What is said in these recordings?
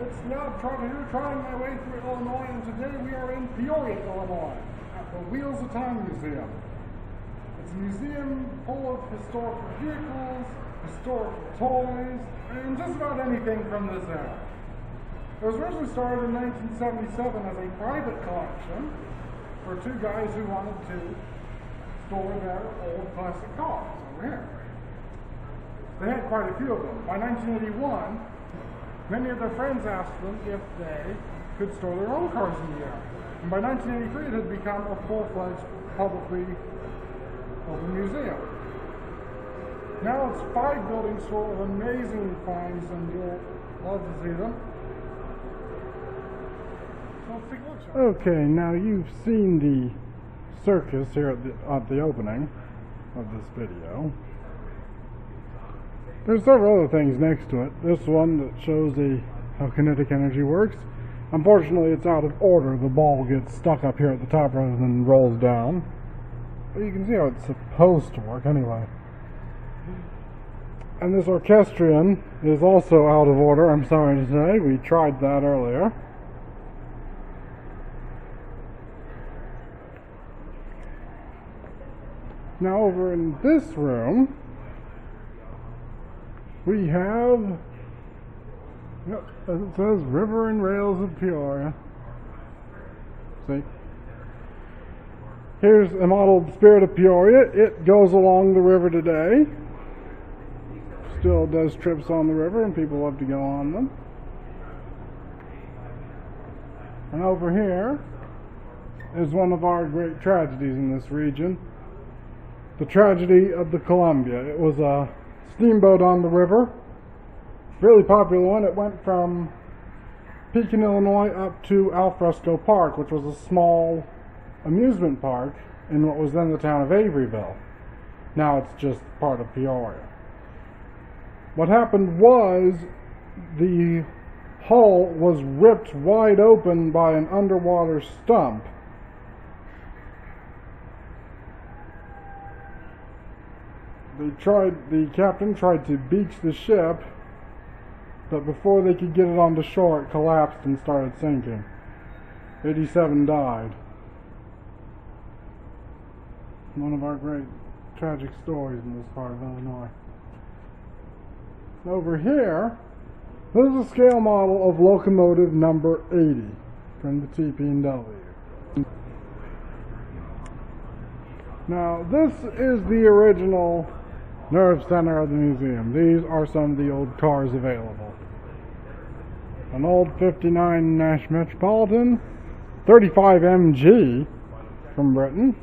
It's the Oddtrotter here, trying my way through Illinois, and today we are in Peoria, Illinois, at the Wheels of Time Museum. It's a museum full of historical vehicles, historical toys, and just about anything from this era. It was originally started in 1977 as a private collection for two guys who wanted to store their old classic cars over here. They had quite a few of them. By 1981, many of their friends asked them if they could store their own cars in the area. And by 1983, it had become a full-fledged, publicly open museum. Now it's 5 buildings full of amazing finds, and you'll love to see them. So let's take a look, shall we? Okay, now you've seen the circus here at the opening of this video. There's several other things next to it. This one that shows how kinetic energy works. Unfortunately, it's out of order. The ball gets stuck up here at the top rather than rolls down. But you can see how it's supposed to work anyway. And this orchestrion is also out of order, I'm sorry to say. We tried that earlier. Now over in this room, we have, as it says, River and Rails of Peoria. See? Here's a modeled Spirit of Peoria. It goes along the river today. Still does trips on the river, and people love to go on them. And over here is one of our great tragedies in this region. The tragedy of the Columbia. It was a steamboat on the river, really popular one. It went from Pekin, Illinois up to Alfresco Park, which was a small amusement park in what was then the town of Averyville. Now it's just part of Peoria. What happened was the hull was ripped wide open by an underwater stump. The captain tried to beach the ship, but before they could get it onto shore, it collapsed and started sinking. 87 died. One of our great tragic stories in this part of Illinois. Over here, this is a scale model of locomotive number 80 from the TP&W. Now, this is the original nerve center of the museum. These are some of the old cars available. An old 59 Nash Metropolitan, 35 MG from Britain.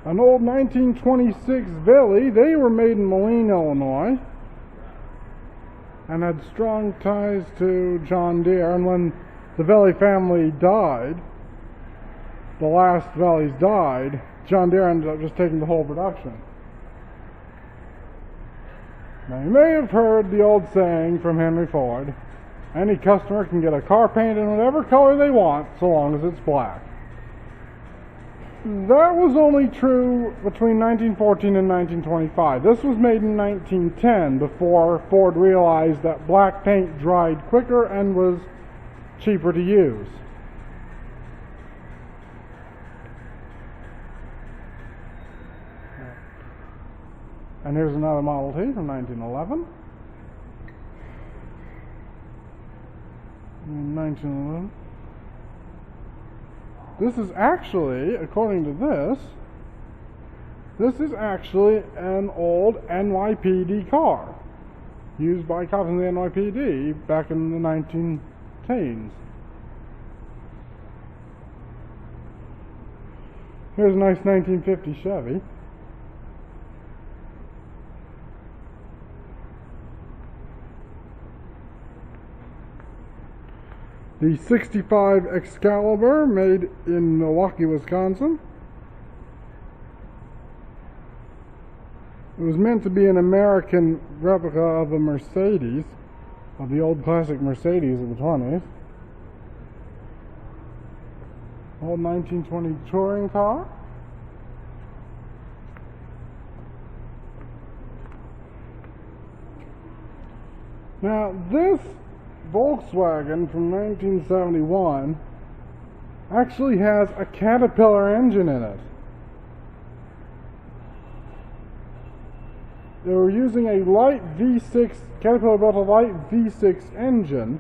An old 1926 Villy. They were made in Moline, Illinois, and had strong ties to John Deere. And when the Villy family died, the last Valley's died, John Deere ended up just taking the whole production. Now you may have heard the old saying from Henry Ford, any customer can get a car painted in whatever color they want so long as it's black. That was only true between 1914 and 1925. This was made in 1910 before Ford realized that black paint dried quicker and was cheaper to use. And here's another Model T from 1911. In 1911. This is actually, according to this, This is actually an old NYPD car used by cops in the NYPD back in the 1910s. Here's a nice 1950 Chevy. The 65 Excalibur, made in Milwaukee, Wisconsin. It was meant to be an American replica of a Mercedes, of the old classic Mercedes of the 20s. Old 1920 touring car. Now this Volkswagen from 1971 actually has a Caterpillar engine in it. They were using a light V6, Caterpillar built a light V6 engine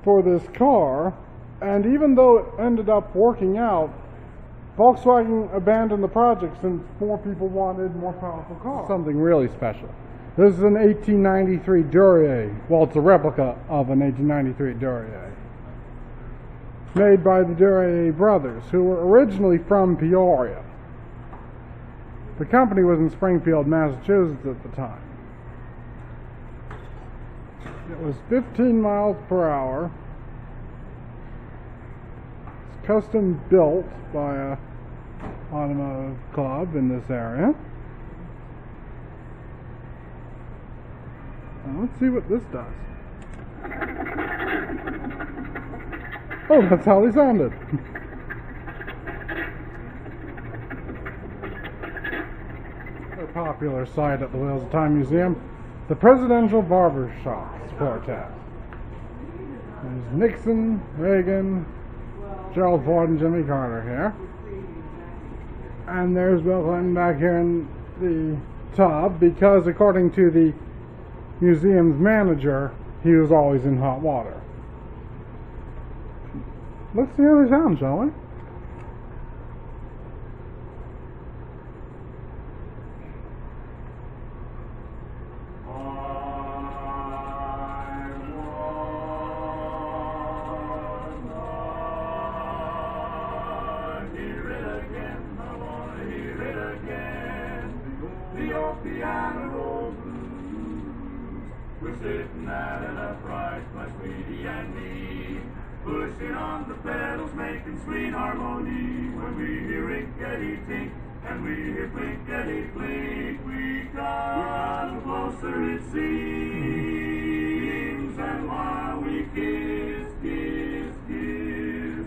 for this car, and even though it ended up working out, Volkswagen abandoned the project since more people wanted more powerful cars. Something really special. This is an 1893 Duryea. Well, it's a replica of an 1893 Duryea, made by the Duryea brothers, who were originally from Peoria. The company was in Springfield, Massachusetts at the time. It was 15 miles per hour. It's custom built by a automotive club in this area. Now let's see what this does. Oh, that's how they sounded. A popular sight at the Wheels of Time Museum, the Presidential Barbershops Quartet. There's Nixon, Reagan, Gerald Ford, and Jimmy Carter here. And there's Bill Clinton back here in the tub, because according to the museum's manager, he was always in hot water. Let's see how they sound, shall we? We're sitting at an upright, my sweetie and me, pushing on the pedals, making sweet harmony. When we hear rickety-tink and we hear clinkety-clink, we come closer, it seems. And while we kiss, kiss, kiss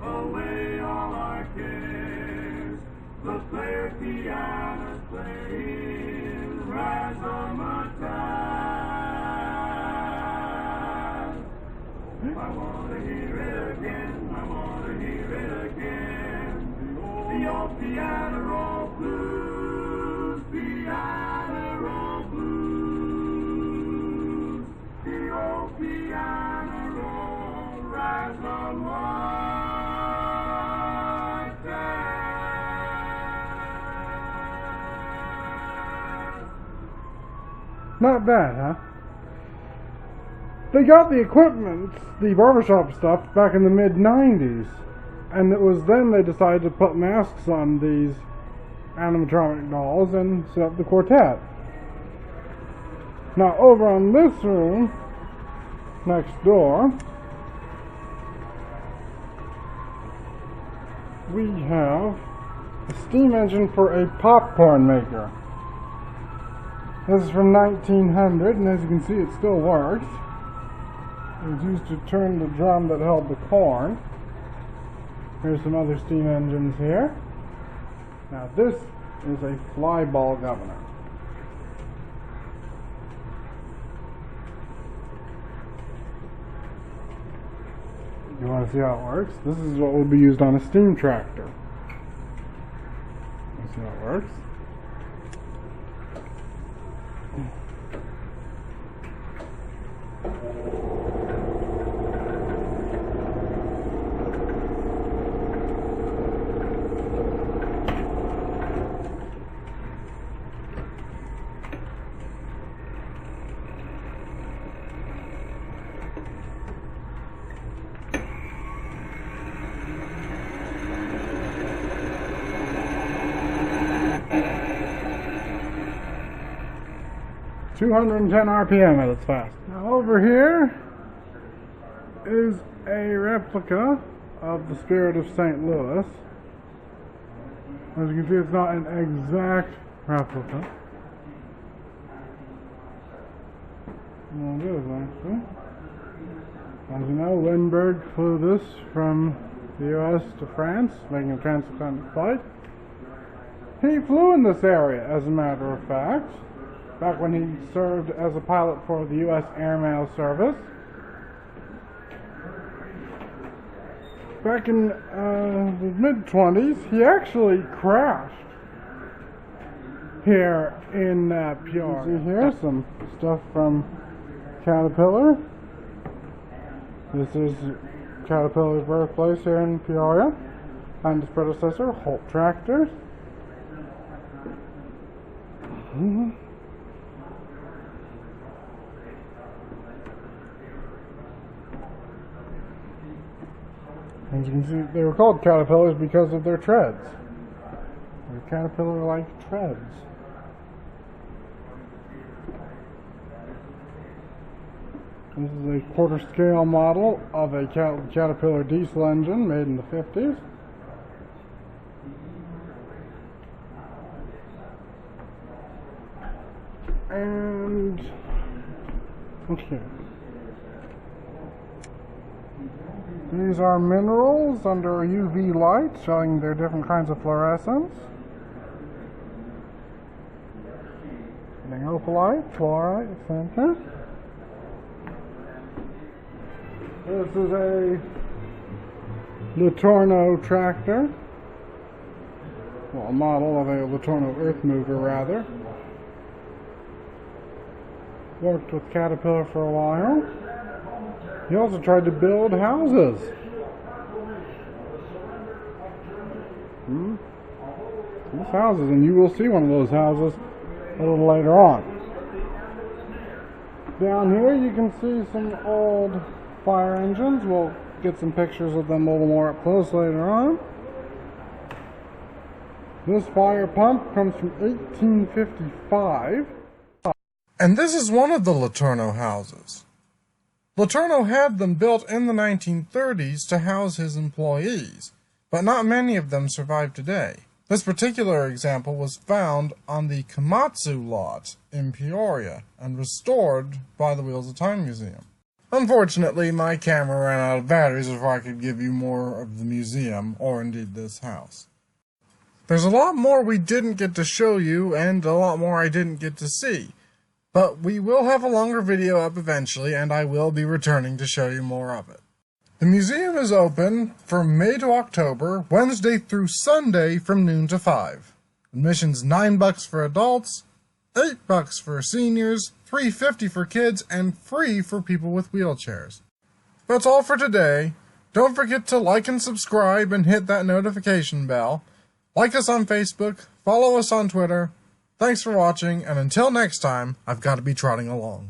away all our cares, the player piano's playing Razzmatazz. I wanna hear it again, I wanna hear it again. The old piano roll blues, piano roll blues. The old piano roll Razzmatazz. Not bad, huh? They got the equipment, the barbershop stuff, back in the mid-90s. And it was then they decided to put masks on these animatronic dolls and set up the quartet. Now, over on this room, next door, we have a steam engine for a popcorn maker. This is from 1900, and as you can see, it still works. It was used to turn the drum that held the corn. Here's some other steam engines here. Now this is a fly ball governor. You want to see how it works? This is what will be used on a steam tractor. Let's see how it works. 210 RPM at its fast. Now over here is a replica of the Spirit of St. Louis. As you can see, it's not an exact replica. Well, it is actually. As you know, Lindbergh flew this from the U.S. to France, making a transatlantic flight. He flew in this area, as a matter of fact, back when he served as a pilot for the U.S. Airmail Service. Back in the mid-20s, he actually crashed here in Peoria. You see here some stuff from Caterpillar. This is Caterpillar's birthplace here in Peoria, and its predecessor, Oddtrotter. As you can see, they were called Caterpillars because of their treads. They're caterpillar-like treads. This is a quarter-scale model of a Caterpillar diesel engine made in the 50s. And okay. These are minerals under UV light, showing their different kinds of fluorescence. Opalite, fluorite, etc. This is a Oddtrotter tractor. Well, a model of a Oddtrotter earth mover, rather. Worked with Caterpillar for a while. He also tried to build houses. These houses, and you will see one of those houses a little later on. Down here you can see some old fire engines. We'll get some pictures of them a little more up close later on. This fire pump comes from 1855. And this is one of the Oddtrotter houses. Oddtrotter had them built in the 1930s to house his employees, but not many of them survive today. This particular example was found on the Komatsu lot in Peoria and restored by the Wheels of Time Museum. Unfortunately, my camera ran out of batteries before I could give you more of the museum, or indeed this house. There's a lot more we didn't get to show you, and a lot more I didn't get to see. But we will have a longer video up eventually, and I will be returning to show you more of it. The museum is open from May to October, Wednesday through Sunday from noon to 5. Admission's $9 for adults, $8 for seniors, $3.50 for kids, and free for people with wheelchairs. That's all for today. Don't forget to like and subscribe and hit that notification bell. Like us on Facebook, follow us on Twitter. Thanks for watching, and until next time, I've got to be trotting along.